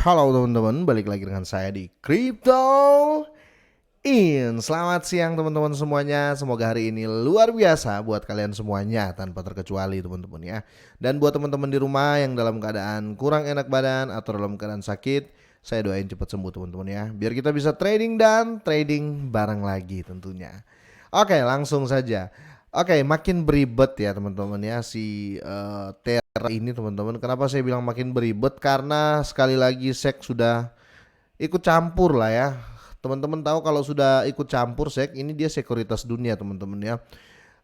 Halo teman-teman, balik lagi dengan saya di Crypto In. Selamat siang teman-teman semuanya. Semoga hari ini luar biasa buat kalian semuanya tanpa terkecuali teman-teman ya. Dan buat teman-teman di rumah yang dalam keadaan kurang enak badan atau dalam keadaan sakit, saya doain cepat sembuh teman-teman ya. Biar kita bisa trading dan trading bareng lagi tentunya. Oke, langsung saja. Oke, makin beribet ya teman-teman ya si Terra ini teman-teman. Kenapa saya bilang makin beribet? Karena sekali lagi SEC sudah ikut campur lah ya. Teman-teman tahu kalau sudah ikut campur SEC ini dia sekuritas dunia teman-teman ya.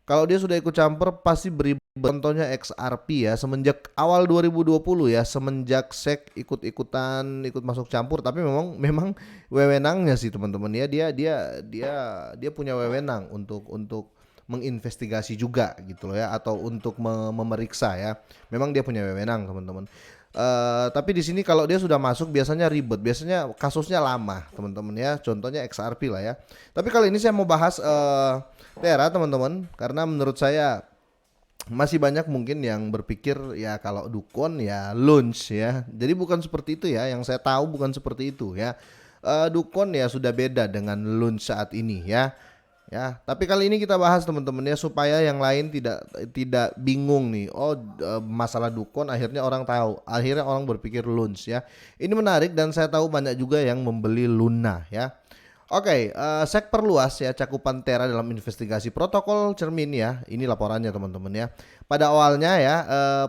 Kalau dia sudah ikut campur pasti beribet. Contohnya XRP ya, semenjak awal 2020 ya, semenjak SEC ikut-ikutan ikut masuk campur, tapi memang wewenangnya sih teman-teman ya, dia punya wewenang untuk menginvestigasi juga gitu loh ya, atau untuk memeriksa ya. Memang dia punya wewenang teman-teman. Tapi di sini kalau dia sudah masuk biasanya ribet, biasanya kasusnya lama teman-teman ya. Contohnya XRP lah ya. Tapi kali ini saya mau bahas Terra teman-teman, karena menurut saya masih banyak mungkin yang berpikir ya kalau Dukon ya launch ya. Jadi bukan seperti itu ya, yang saya tahu bukan seperti itu ya. Dukon ya sudah beda dengan launch saat ini ya. Ya, tapi kali ini kita bahas teman-teman ya supaya yang lain tidak bingung nih. Oh, masalah Dukon akhirnya orang tahu. Akhirnya orang berpikir launch ya. Ini menarik dan saya tahu banyak juga yang membeli Luna ya. Oke, SEC perluas ya cakupan Terra dalam investigasi protokol cermin ya. Ini laporannya teman-teman ya. Pada awalnya ya,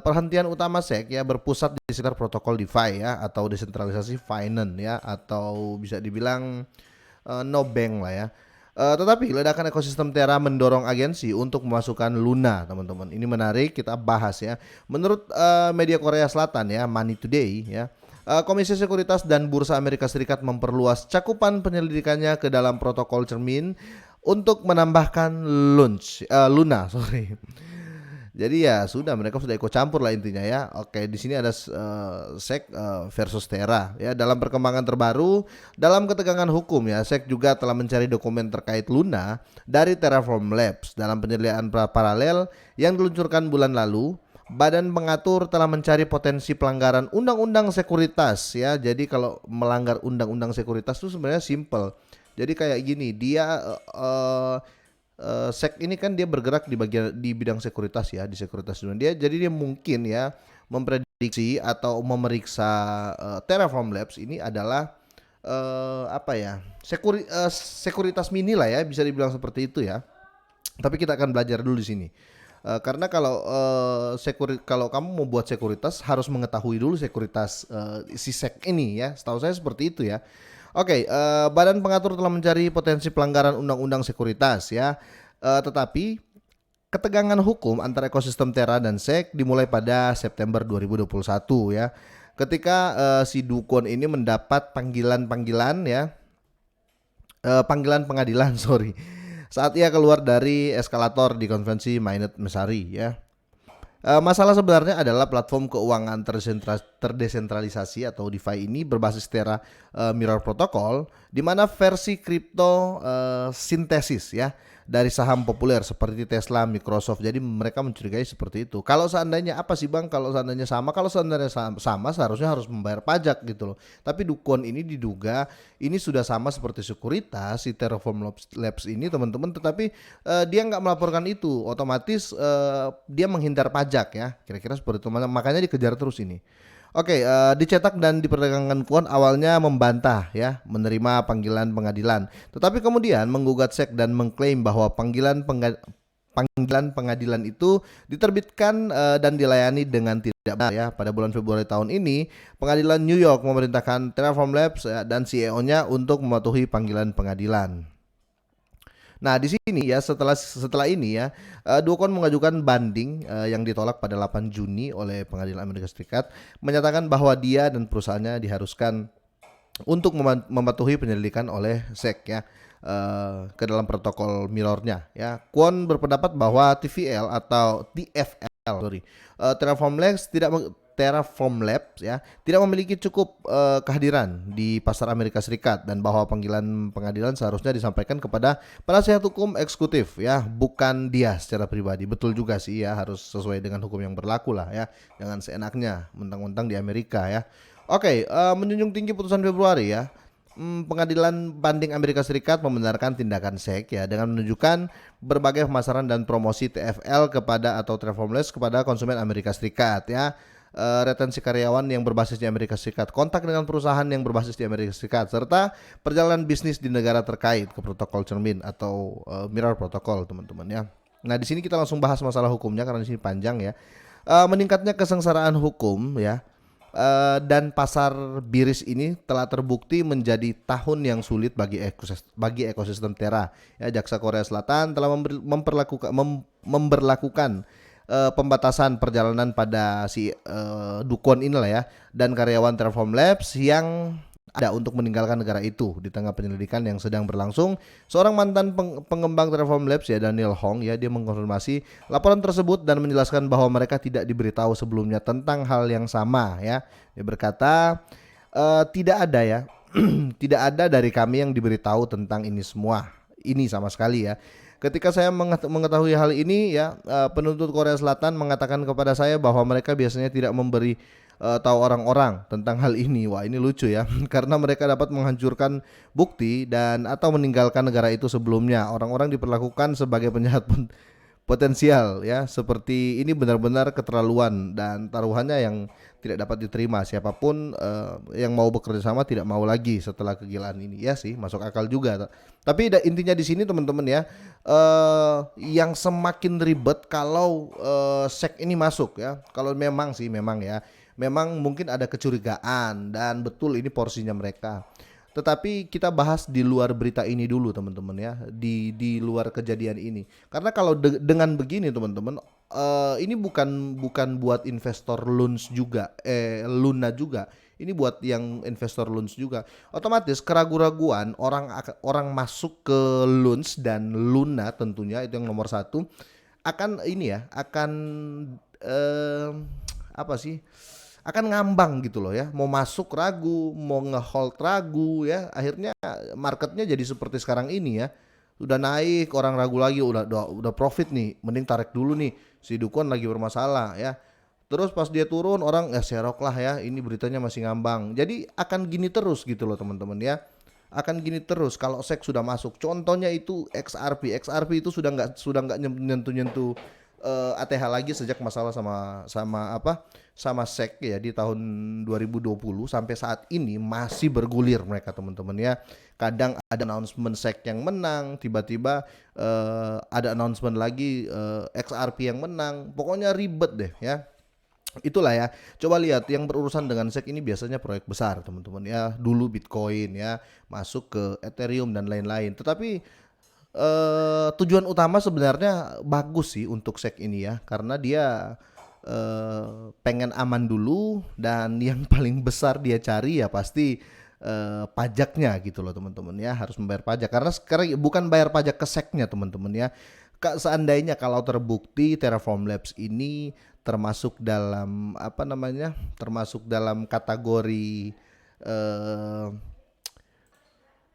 perhentian utama SEC ya berpusat di sekitar protokol DeFi ya atau desentralisasi finance ya, atau bisa dibilang no bank lah ya. Tetapi ledakan ekosistem Terra mendorong agensi untuk memasukkan Luna, teman-teman. Ini menarik, kita bahas ya. Menurut media Korea Selatan ya, Money Today ya, Komisi Sekuritas dan Bursa Amerika Serikat memperluas cakupan penyelidikannya ke dalam protokol cermin untuk menambahkan Luna, sorry. Jadi ya sudah, mereka sudah ikut campur lah intinya ya. Oke, di sini ada SEC versus Terra ya. Dalam perkembangan terbaru dalam ketegangan hukum ya, SEC juga telah mencari dokumen terkait Luna dari Terraform Labs. Dalam penilaian paralel yang diluncurkan bulan lalu, Badan Pengatur telah mencari potensi pelanggaran undang-undang sekuritas ya. Jadi kalau melanggar undang-undang sekuritas itu sebenarnya simple. Jadi kayak gini, dia SEC ini kan dia bergerak di bidang sekuritas ya, di sekuritas dunia. Dia mungkin ya memprediksi atau memeriksa Terraform Labs ini adalah apa ya? Sekuritas mini lah ya, bisa dibilang seperti itu ya. Tapi kita akan belajar dulu di sini. Karena kalau kamu mau buat sekuritas harus mengetahui dulu sekuritas si SEC ini ya. Setahu saya seperti itu ya. Oke, Badan Pengatur telah mencari potensi pelanggaran undang-undang sekuritas ya. Tetapi ketegangan hukum antara ekosistem Terra dan SEC dimulai pada September 2021 ya. Ketika si Dukon ini mendapat panggilan-panggilan ya, panggilan pengadilan sorry, saat ia keluar dari eskalator di konferensi Mainnet Mesari ya. Masalah sebenarnya adalah platform keuangan terdesentralisasi atau DeFi ini berbasis Terra Mirror Protocol, di mana versi kripto sintesis ya dari saham populer seperti Tesla, Microsoft. Jadi mereka mencurigai seperti itu. Kalau seandainya apa sih Bang? Kalau seandainya sama seharusnya harus membayar pajak gitu loh. Tapi Dukon ini diduga ini sudah sama seperti sekuritas si Terraform Labs ini teman-teman, tetapi dia nggak melaporkan itu, otomatis dia menghindar pajak ya, kira-kira seperti itu, makanya dikejar terus ini. Oke, dicetak dan diperdagangkan kuon awalnya membantah ya, menerima panggilan pengadilan, tetapi kemudian menggugat SEC dan mengklaim bahwa panggilan pengadilan itu diterbitkan dan dilayani dengan tidak benar ya. Pada bulan Februari tahun ini, pengadilan New York memerintahkan Terraform Labs ya, dan CEO-nya untuk mematuhi panggilan pengadilan. Nah, di sini ya setelah ini ya, Duocon mengajukan banding yang ditolak pada 8 Juni oleh Pengadilan Amerika Serikat, menyatakan bahwa dia dan perusahaannya diharuskan untuk mematuhi penyelidikan oleh SEC ya, ke dalam protokol mirrornya ya. Kwon berpendapat bahwa Terraform Labs ya tidak memiliki cukup kehadiran di pasar Amerika Serikat, dan bahwa panggilan pengadilan seharusnya disampaikan kepada penasihat hukum eksekutif ya, bukan dia secara pribadi. Betul juga sih ya, harus sesuai dengan hukum yang berlaku lah ya, jangan seenaknya mentang-mentang di Amerika ya. Oke, menjunjung tinggi putusan Februari ya. Pengadilan banding Amerika Serikat membenarkan tindakan SEC ya dengan menunjukkan berbagai pemasaran dan promosi TFL kepada atau Travelers kepada konsumen Amerika Serikat ya. Retensi karyawan yang berbasis di Amerika Serikat, kontak dengan perusahaan yang berbasis di Amerika Serikat, serta perjalanan bisnis di negara terkait ke protokol cermin atau mirror protokol teman-teman ya. Nah di sini kita langsung bahas masalah hukumnya karena di sini panjang ya. Meningkatnya kesengsaraan hukum ya dan pasar biris ini telah terbukti menjadi tahun yang sulit bagi ekosistem Terra. Ya, Jaksa Korea Selatan telah memberlakukan pembatasan perjalanan pada si Dukon inilah ya dan karyawan Terraform Labs yang ada untuk meninggalkan negara itu di tengah penyelidikan yang sedang berlangsung. Seorang mantan pengembang Terraform Labs ya Daniel Hong ya dia mengkonfirmasi laporan tersebut dan menjelaskan bahwa mereka tidak diberitahu sebelumnya tentang hal yang sama ya. Dia berkata tidak ada ya tidak ada dari kami yang diberitahu tentang ini semua. Ini sama sekali ya. Ketika saya mengetahui hal ini ya penuntut Korea Selatan mengatakan kepada saya bahwa mereka biasanya tidak memberi tahu orang-orang tentang hal ini. Wah ini lucu ya karena mereka dapat menghancurkan bukti dan atau meninggalkan negara itu sebelumnya. Orang-orang diperlakukan sebagai penjahat potensial ya seperti ini benar-benar keterlaluan dan taruhannya yang tidak dapat diterima. Siapapun yang mau bekerja sama tidak mau lagi setelah kegilaan ini. Ya sih masuk akal juga. Tapi intinya di sini teman-teman ya yang semakin ribet kalau SEC ini masuk ya. Kalau memang sih memang ya memang mungkin ada kecurigaan dan betul ini porsinya mereka. Tetapi kita bahas di luar berita ini dulu teman-teman ya, di luar kejadian ini. Karena kalau dengan begini teman-teman, ini bukan buat investor loans juga, Luna juga. Ini buat yang investor loans juga. Otomatis keraguan-raguan orang masuk ke loans dan Luna tentunya itu yang nomor satu akan ini ya, akan apa sih? Akan ngambang gitu loh ya, mau masuk ragu, mau ngehold ragu ya, akhirnya marketnya jadi seperti sekarang ini ya, udah naik orang ragu lagi, udah profit nih, mending tarik dulu nih, si Dukon lagi bermasalah ya, terus pas dia turun orang ya serok lah ya, ini beritanya masih ngambang, jadi akan gini terus gitu loh teman-teman ya, akan gini terus kalau SEC sudah masuk, contohnya itu XRP itu sudah nggak nyentuh ATH lagi sejak masalah sama SEC ya di tahun 2020 sampai saat ini masih bergulir mereka teman-teman ya. Kadang ada announcement SEC yang menang, tiba-tiba ada announcement lagi XRP yang menang. Pokoknya ribet deh ya. Itulah ya. Coba lihat yang berurusan dengan SEC ini biasanya proyek besar teman-teman ya. Dulu Bitcoin ya, masuk ke Ethereum dan lain-lain. Tetapi tujuan utama sebenarnya bagus sih untuk SEC ini ya, karena dia pengen aman dulu dan yang paling besar dia cari ya pasti pajaknya gitu loh teman-teman ya, harus membayar pajak karena sekarang bukan bayar pajak ke SEC-nya teman-teman ya. Seandainya kalau terbukti Terraform Labs ini termasuk dalam termasuk dalam kategori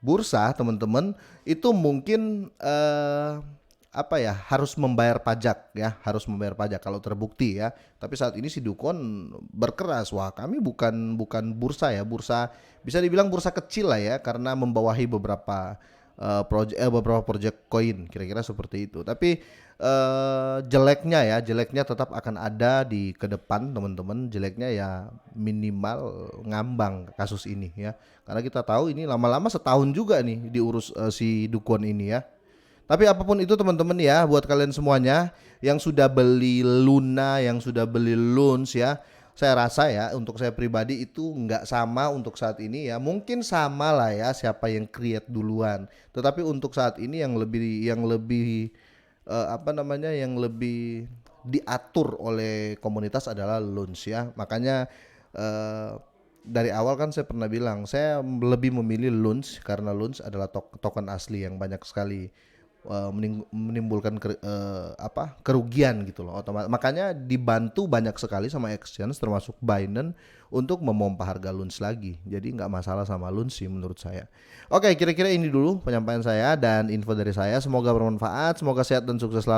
bursa teman-teman itu mungkin harus membayar pajak ya, harus membayar pajak kalau terbukti ya. Tapi saat ini si Dukon berkeras, wah kami bukan bursa ya, bursa bisa dibilang bursa kecil lah ya karena membawahi beberapa project coin kira-kira seperti itu. Tapi jeleknya tetap akan ada di ke depan teman-teman, jeleknya ya minimal ngambang kasus ini ya, karena kita tahu ini lama-lama setahun juga nih diurus si Dukon ini ya. Tapi apapun itu teman-teman ya, buat kalian semuanya yang sudah beli Luna, yang sudah beli Loans ya, saya rasa ya untuk saya pribadi itu nggak sama untuk saat ini ya. Mungkin sama lah ya siapa yang create duluan. Tetapi untuk saat ini yang lebih yang lebih diatur oleh komunitas adalah Loans ya. Makanya dari awal kan saya pernah bilang saya lebih memilih Loans karena Loans adalah token asli yang banyak sekali menimbulkan kerugian gitu loh otomatis. Makanya dibantu banyak sekali sama exchange termasuk Binance untuk memompa harga Loans lagi. Jadi nggak masalah sama Loans sih menurut saya. Oke, kira-kira ini dulu penyampaian saya dan info dari saya. Semoga bermanfaat, semoga sehat dan sukses selalu.